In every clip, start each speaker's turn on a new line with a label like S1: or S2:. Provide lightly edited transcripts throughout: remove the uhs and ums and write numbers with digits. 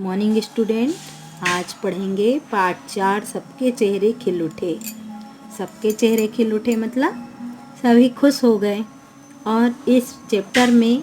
S1: Morning student, आज पढ़ेंगे पाठ 4 सबके चेहरे खिल उठे। सबके चेहरे खिल उठे मतलब सभी खुश हो गए। और इस चैप्टर में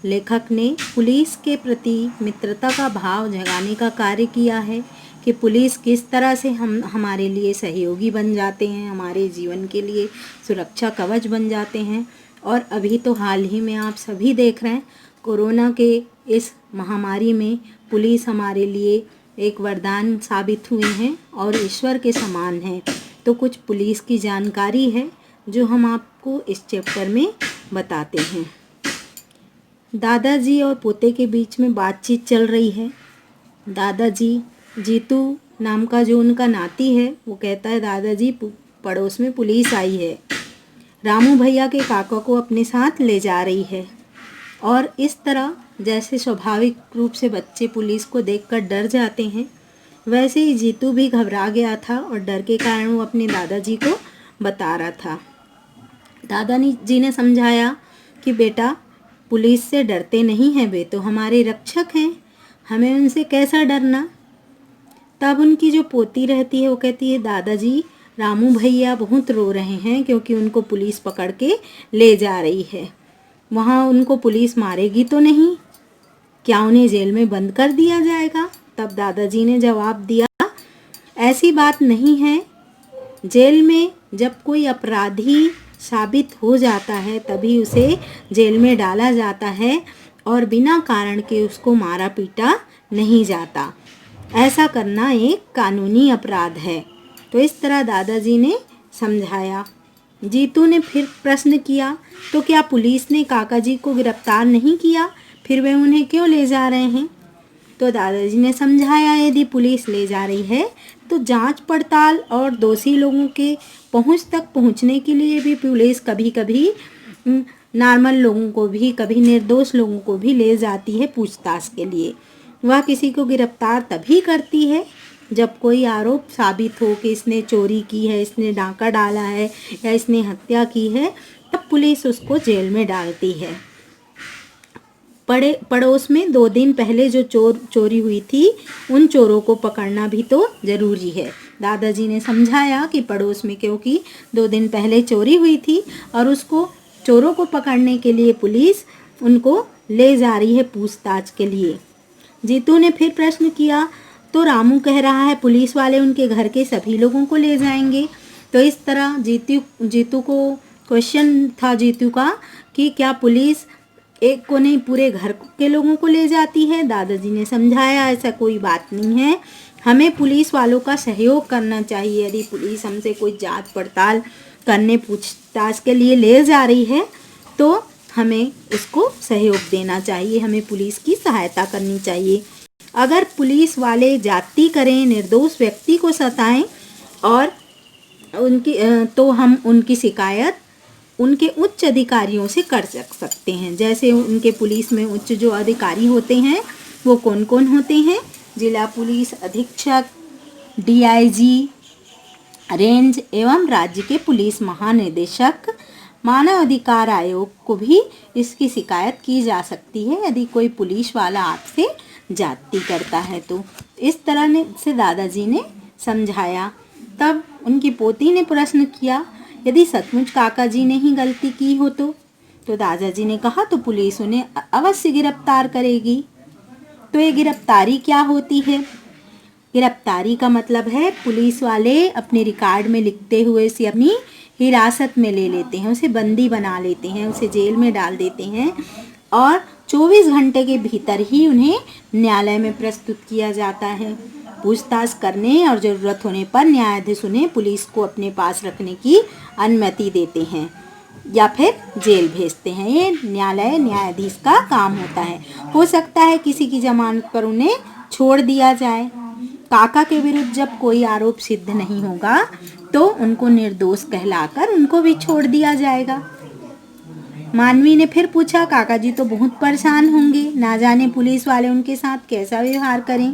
S1: लेखक ने पुलिस के प्रति मित्रता का भाव जगाने का कार्य किया है कि पुलिस किस तरह से हमारे लिए सहयोगी बन जाते हैं, हमारे जीवन के लिए सुरक्षा कवच बन जाते हैं। और अभी तो हाल ही में आप सभी देख रहे हैं, कोरोना के इस महामारी में पुलिस हमारे लिए एक वरदान साबित हुए हैं और ईश्वर के समान हैं। तो कुछ पुलिस की जानकारी है जो हम आपको इस चैप्टर में बताते हैं। दादाजी और पोते के बीच में बातचीत चल रही है। दादाजी, जीतू नाम का जो उनका नाती है, वो कहता है दादाजी पड़ोस में पुलिस आई है, रामू भैया के काका को अपने साथ ले जा रही है। और इस तरह जैसे स्वाभाविक रूप से बच्चे पुलिस को देखकर डर जाते हैं, वैसे ही जीतू भी घबरा गया था और डर के कारण वो अपने दादाजी को बता रहा था। दादाजी ने समझाया कि बेटा, पुलिस से डरते नहीं हैं, वे तो हमारे रक्षक हैं, हमें उनसे कैसा डरना। तब उनकी जो पोती रहती है वो कहती है, दादाजी रामू भैया बहुत रो रहे हैं क्योंकि उनको पुलिस पकड़ के ले जा रही है। वहाँ उनको पुलिस मारेगी तो नहीं? क्या उन्हें जेल में बंद कर दिया जाएगा? तब दादाजी ने जवाब दिया, ऐसी बात नहीं है। जेल में जब कोई अपराधी साबित हो जाता है तभी उसे जेल में डाला जाता है और बिना कारण के उसको मारा पीटा नहीं जाता। ऐसा करना एक कानूनी अपराध है। तो इस तरह दादाजी ने समझाया। जीतू ने फिर प्रश्न किया, तो क्या पुलिस ने काका जी को गिरफ्तार नहीं किया? फिर वे उन्हें क्यों ले जा रहे हैं? तो दादाजी ने समझाया, यदि पुलिस ले जा रही है तो जांच पड़ताल और दोषी लोगों के पहुंच तक पहुंचने के लिए भी पुलिस कभी कभी नॉर्मल लोगों को भी, कभी निर्दोष लोगों को भी ले जाती है पूछताछ के लिए। वह किसी को गिरफ्तार तभी करती है जब कोई आरोप साबित हो कि इसने चोरी की है, इसने डाका डाला है या इसने हत्या की है, तब पुलिस उसको जेल में डालती है। पड़ोस में 2 दिन पहले जो चोरी हुई थी, उन चोरों को पकड़ना भी तो ज़रूरी है। दादाजी ने समझाया कि पड़ोस में क्योंकि 2 दिन पहले चोरी हुई थी और उसको चोरों को पकड़ने के लिए पुलिस उनको ले जा रही है पूछताछ के लिए। जीतू ने फिर प्रश्न किया, तो रामू कह रहा है पुलिस वाले उनके घर के सभी लोगों को ले जाएंगे। तो इस तरह जीतू को क्वेश्चन था जीतू का कि क्या पुलिस एक को नहीं पूरे घर के लोगों को ले जाती है? दादाजी ने समझाया, ऐसा कोई बात नहीं है, हमें पुलिस वालों का सहयोग करना चाहिए। यदि पुलिस हमसे कोई जांच पड़ताल करने पूछताछ के लिए ले जा रही है तो हमें उसको सहयोग देना चाहिए, हमें पुलिस की सहायता करनी चाहिए। अगर पुलिस वाले जाति करें, निर्दोष व्यक्ति को सताएं और तो हम उनकी शिकायत उनके उच्च अधिकारियों से कर सकते हैं। जैसे उनके पुलिस में उच्च जो अधिकारी होते हैं वो कौन कौन होते हैं? जिला पुलिस अधीक्षक, डीआईजी, रेंज एवं राज्य के पुलिस महानिदेशक, मानव अधिकार आयोग को भी इसकी शिकायत की जा सकती है यदि कोई पुलिस वाला आपसे जाति करता है। तो इस तरह से दादाजी ने समझाया। तब उनकी पोती ने प्रश्न किया, यदि सचमुच काका जी ने ही गलती की हो तो दादाजी ने कहा, तो पुलिस उन्हें अवश्य गिरफ्तार करेगी। तो ये गिरफ्तारी क्या होती है? गिरफ्तारी का मतलब है पुलिस वाले अपने रिकॉर्ड में लिखते हुए इसे अपनी हिरासत में ले लेते हैं, उसे बंदी बना लेते हैं, उसे जेल में डाल देते हैं और 24 घंटे के भीतर ही उन्हें न्यायालय में प्रस्तुत किया जाता है। पूछताछ करने और ज़रूरत होने पर न्यायाधीश उन्हें पुलिस को अपने पास रखने की अनुमति देते हैं या फिर जेल भेजते हैं। ये न्यायाधीश का काम होता है। हो सकता है किसी की जमानत पर उन्हें छोड़ दिया जाए। काका के विरुद्ध जब कोई आरोप सिद्ध नहीं होगा तो उनको निर्दोष कहलाकर उनको भी छोड़ दिया जाएगा। मानवी ने फिर पूछा, काका जी तो बहुत परेशान होंगे, ना जाने पुलिस वाले उनके साथ कैसा व्यवहार करें,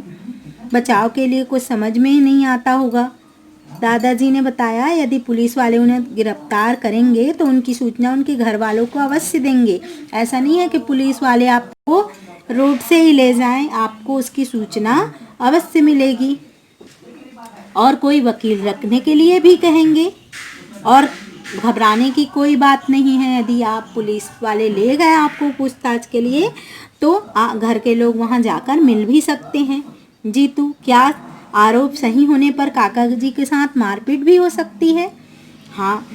S1: बचाव के लिए कुछ समझ में ही नहीं आता होगा। दादाजी ने बताया, यदि पुलिस वाले उन्हें गिरफ्तार करेंगे तो उनकी सूचना उनके घर वालों को अवश्य देंगे। ऐसा नहीं है कि पुलिस वाले आपको रोड से ही ले जाएं, आपको उसकी सूचना अवश्य मिलेगी। और कोई वकील रखने के लिए भी कहेंगे। और घबराने की कोई बात नहीं है। यदि आप पुलिस वाले ले गए आपको पूछताछ के लिए, तो घर के लोग वहां जाकर मिल भी सकते हैं। जीतू, क्या आरोप सही होने पर काका जी के साथ मारपीट भी हो सकती है? हाँ,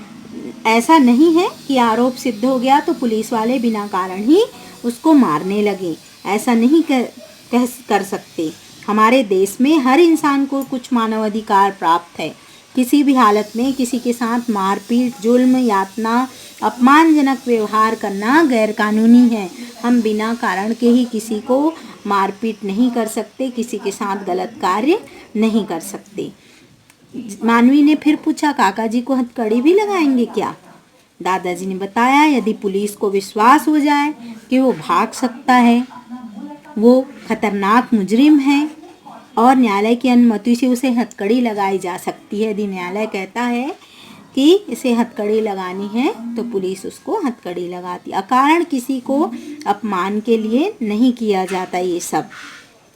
S1: ऐसा नहीं है कि आरोप सिद्ध हो गया तो पुलिस वाले बिना कारण ही उसको मारने लगे। ऐसा नहीं कर सकते। हमारे देश में हर इंसान को कुछ मानवाधिकार प्राप्त है। किसी भी हालत में किसी के साथ मारपीट, जुल्म, यातना, अपमानजनक व्यवहार करना गैरकानूनी है। हम बिना कारण के ही किसी को मारपीट नहीं कर सकते, किसी के साथ गलत कार्य नहीं कर सकते। मानवी ने फिर पूछा, काका जी को हथकड़ी भी लगाएंगे क्या? दादाजी ने बताया, यदि पुलिस को विश्वास हो जाए कि वो भाग सकता है, वो खतरनाक मुजरिम है, और न्यायालय की अनुमति से उसे हथकड़ी लगाई जा सकती है। यदि न्यायालय कहता है कि इसे हथकड़ी लगानी है तो पुलिस उसको हथकड़ी लगाती। अकारण किसी को अपमान के लिए नहीं किया जाता ये सब।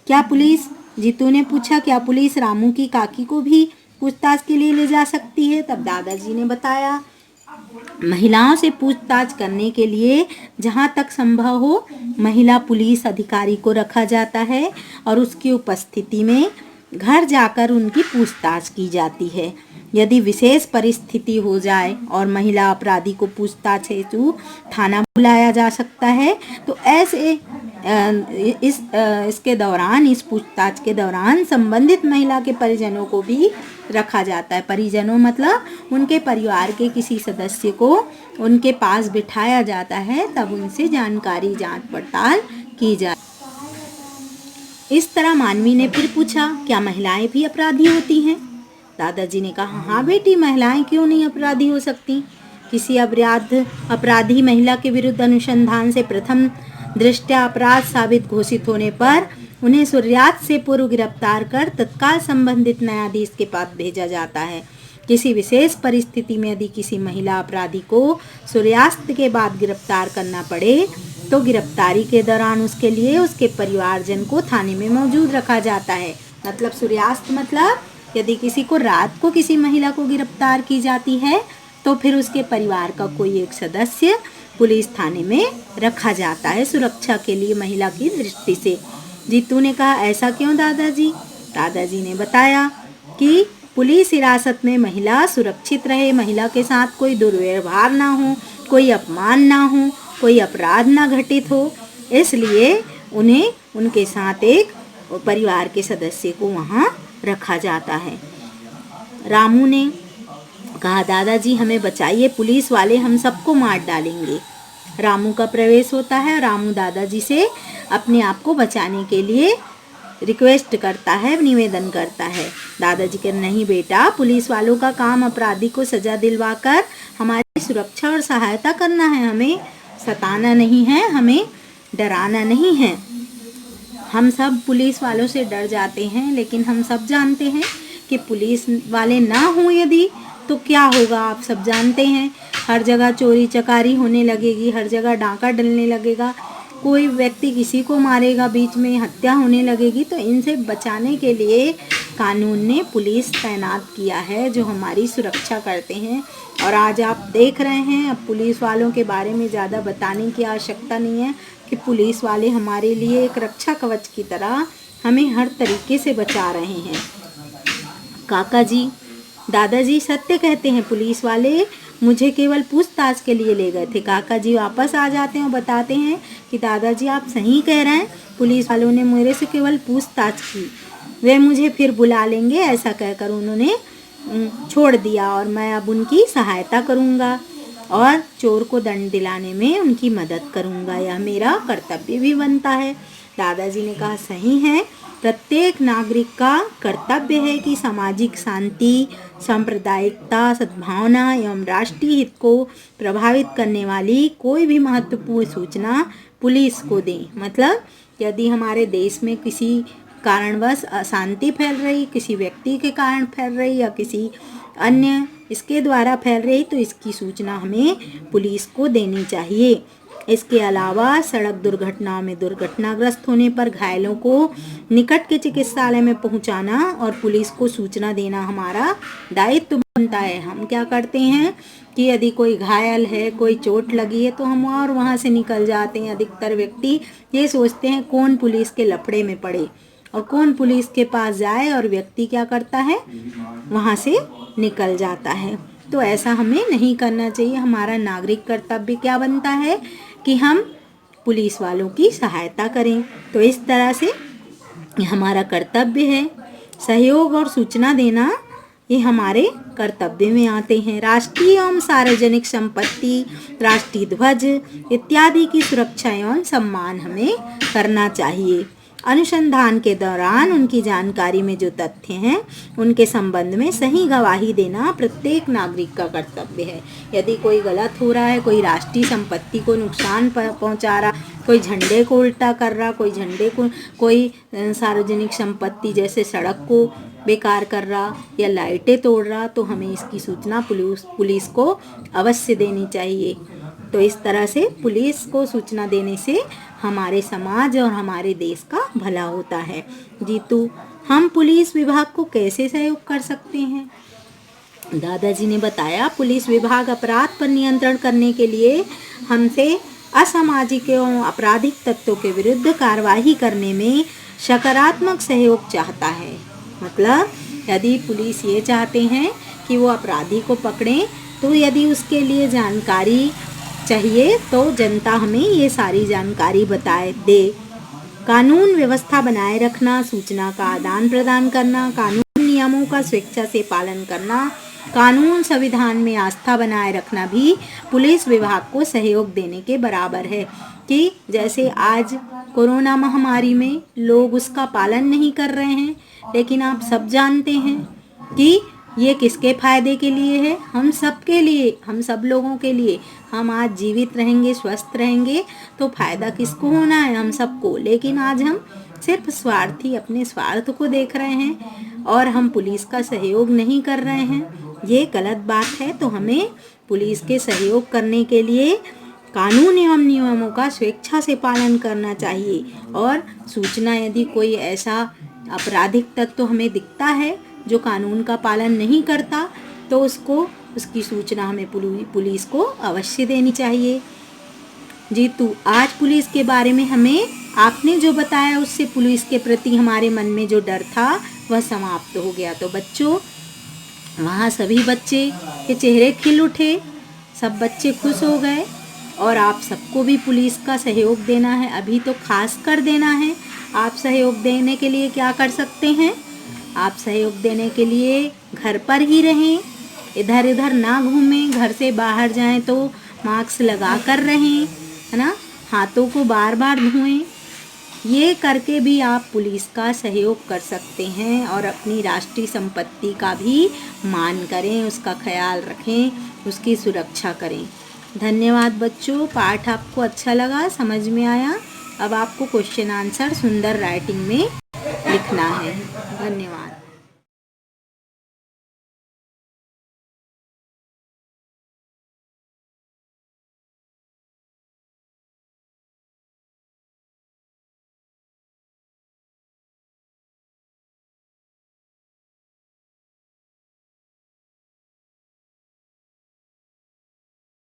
S1: क्या पुलिस, जीतू ने पूछा, क्या पुलिस रामू की काकी को भी पूछताछ के लिए ले जा सकती है? तब दादाजी ने बताया, महिलाओं से पूछताछ करने के लिए जहाँ तक संभव हो महिला पुलिस अधिकारी को रखा जाता है और उसकी उपस्थिति में घर जाकर उनकी पूछताछ की जाती है। यदि विशेष परिस्थिति हो जाए और महिला अपराधी को पूछताछ हेतु थाना बुलाया जा सकता है, तो ऐसे इसके दौरान, इस पूछताछ के दौरान संबंधित महिला के परिजनों को भी रखा जाता है। परिजनों मतलब उनके परिवार के किसी सदस्य को उनके पास बिठाया जाता है, तब उनसे जानकारी, जांच पड़ताल की जाए। इस तरह मानवी ने फिर पूछा, क्या महिलाएं भी अपराधी होती हैं? दादाजी ने कहा, हाँ बेटी, महिलाएं क्यों नहीं अपराधी हो सकती। किसी अपराधी महिला के विरुद्ध अनुसंधान से प्रथम दृष्टया अपराध साबित घोषित होने पर उन्हें सूर्यास्त से पूर्व गिरफ्तार कर तत्काल संबंधित न्यायाधीश के पास भेजा जाता है। किसी विशेष परिस्थिति में यदि किसी महिला अपराधी को सूर्यास्त के बाद गिरफ्तार करना पड़े, तो गिरफ्तारी के दौरान उसके लिए उसके परिवारजन को थाने में मौजूद रखा जाता है। मतलब सूर्यास्त मतलब यदि किसी को रात को किसी महिला को गिरफ्तार की जाती है, तो फिर उसके परिवार का कोई एक सदस्य पुलिस थाने में रखा जाता है सुरक्षा के लिए महिला की दृष्टि से। जीतू ने कहा, ऐसा क्यों दादाजी? दादाजी ने बताया कि पुलिस हिरासत में महिला सुरक्षित रहे, महिला के साथ कोई दुर्व्यवहार ना हो, कोई अपमान ना हो, कोई अपराध ना घटित हो, इसलिए उन्हें उनके साथ एक परिवार के सदस्य को वहाँ रखा जाता है। रामू ने कहा, दादाजी हमें बचाइए, पुलिस वाले हम सबको मार डालेंगे। रामू का प्रवेश होता है। रामू दादाजी से अपने आप को बचाने के लिए रिक्वेस्ट करता है, निवेदन करता है। दादाजी कहते, नहीं बेटा, पुलिस वालों का काम अपराधी को सजा दिलवाकर हमारी सुरक्षा और सहायता करना है, हमें सताना नहीं है, हमें डराना नहीं है। हम सब पुलिस वालों से डर जाते हैं, लेकिन हम सब जानते हैं कि पुलिस वाले ना हों यदि, तो क्या होगा आप सब जानते हैं। हर जगह चोरी चकारी होने लगेगी, हर जगह डाका डलने लगेगा, कोई व्यक्ति किसी को मारेगा, बीच में हत्या होने लगेगी। तो इनसे बचाने के लिए कानून ने पुलिस तैनात किया है जो हमारी सुरक्षा करते हैं। और आज आप देख रहे हैं, अब पुलिस वालों के बारे में ज़्यादा बताने की आवश्यकता नहीं है कि पुलिस वाले हमारे लिए एक रक्षा कवच की तरह हमें हर तरीके से बचा रहे हैं। काका जी, दादाजी सत्य कहते हैं, पुलिस वाले मुझे केवल पूछताछ के लिए ले गए थे। काका जी वापस आ जाते हैं और बताते हैं कि दादाजी आप सही कह रहे हैं, पुलिस वालों ने मेरे से केवल पूछताछ की, वे मुझे फिर बुला लेंगे। ऐसा कहकर उन्होंने छोड़ दिया और मैं अब उनकी सहायता करूँगा और चोर को दंड दिलाने में उनकी मदद करूँगा, यह मेरा कर्तव्य भी बनता है। दादाजी ने कहा, सही है, प्रत्येक नागरिक का कर्तव्य है कि सामाजिक शांति, सांप्रदायिकता, सद्भावना एवं राष्ट्रीय हित को प्रभावित करने वाली कोई भी महत्वपूर्ण सूचना पुलिस को दें। मतलब यदि हमारे देश में किसी कारणवश अशांति फैल रही, किसी व्यक्ति के कारण फैल रही या किसी अन्य इसके द्वारा फैल रही, तो इसकी सूचना हमें पुलिस को देनी चाहिए। इसके अलावा सड़क दुर्घटनाओं में दुर्घटनाग्रस्त होने पर घायलों को निकट के चिकित्सालय में पहुंचाना और पुलिस को सूचना देना हमारा दायित्व बनता है। हम क्या करते हैं कि यदि कोई घायल है, कोई चोट लगी है, तो हम और वहाँ से निकल जाते हैं। अधिकतर व्यक्ति ये सोचते हैं कौन पुलिस के लफड़े में पड़े और कौन पुलिस के पास जाए, और व्यक्ति क्या करता है, वहाँ से निकल जाता है। तो ऐसा हमें नहीं करना चाहिए। हमारा नागरिक कर्तव्य क्या बनता है कि हम पुलिस वालों की सहायता करें। तो इस तरह से हमारा कर्तव्य है। सहयोग और सूचना देना ये हमारे कर्तव्य में आते हैं। राष्ट्रीय एवं सार्वजनिक संपत्ति, राष्ट्रीय ध्वज इत्यादि की सुरक्षा एवं सम्मान हमें करना चाहिए। अनुसंधान के दौरान उनकी जानकारी में जो तथ्य हैं उनके संबंध में सही गवाही देना प्रत्येक नागरिक का कर्तव्य है। यदि कोई गलत हो रहा है, कोई राष्ट्रीय संपत्ति को नुकसान पहुंचा रहा, कोई झंडे को उल्टा कर रहा, कोई सार्वजनिक संपत्ति जैसे सड़क को बेकार कर रहा या लाइटें तोड़ रहा, तो हमें इसकी सूचना पुलिस को अवश्य देनी चाहिए। तो इस तरह से पुलिस को सूचना देने से हमारे समाज और हमारे देश का भला होता है। जीतू, हम पुलिस विभाग को कैसे सहयोग कर सकते हैं? दादाजी ने बताया, पुलिस विभाग अपराध पर नियंत्रण करने के लिए हमसे असामाजिक एवं आपराधिक तत्वों के विरुद्ध कार्रवाई करने में सकारात्मक सहयोग चाहता है। मतलब यदि पुलिस ये चाहते हैं कि वो अपराधी को पकड़ें, तो यदि उसके लिए जानकारी चाहिए तो जनता हमें ये सारी जानकारी दे। कानून व्यवस्था बनाए रखना, सूचना का आदान प्रदान करना, कानून नियमों का स्वेच्छा से पालन करना, कानून संविधान में आस्था बनाए रखना भी पुलिस विभाग को सहयोग देने के बराबर है। कि जैसे आज कोरोना महामारी में लोग उसका पालन नहीं कर रहे हैं, लेकिन आप सब जानते हैं कि ये किसके फायदे के लिए है? हम सब के लिए, हम सब लोगों के लिए। हम आज जीवित रहेंगे, स्वस्थ रहेंगे, तो फायदा किसको होना है? हम सबको। लेकिन आज हम सिर्फ स्वार्थी अपने स्वार्थ को देख रहे हैं और हम पुलिस का सहयोग नहीं कर रहे हैं। ये गलत बात है। तो हमें पुलिस के सहयोग करने के लिए कानून एवं नियमों का स्वेच्छा से पालन करना चाहिए। और सूचना, यदि कोई ऐसा आपराधिक तत्व हमें दिखता है जो कानून का पालन नहीं करता, तो उसकी सूचना हमें पुलिस को अवश्य देनी चाहिए। जीतू, आज पुलिस के बारे में हमें आपने जो बताया उससे पुलिस के प्रति हमारे मन में जो डर था वह समाप्त हो गया। तो बच्चों, वहाँ सभी बच्चे के चेहरे खिल उठे, सब बच्चे खुश हो गए। और आप सबको भी पुलिस का सहयोग देना है, अभी तो खास कर देना है। आप सहयोग देने के लिए क्या कर सकते हैं? आप सहयोग देने के लिए घर पर ही रहें, इधर उधर ना घूमें, घर से बाहर जाएं तो मास्क लगा कर रहें, है ना, हाथों को बार बार धोएं। ये करके भी आप पुलिस का सहयोग कर सकते हैं और अपनी राष्ट्रीय संपत्ति का भी मान करें, उसका ख्याल रखें, उसकी सुरक्षा करें। धन्यवाद बच्चों। पाठ आपको अच्छा लगा, समझ में आया? अब आपको क्वेश्चन आंसर सुंदर राइटिंग में लिखना है। धन्यवाद।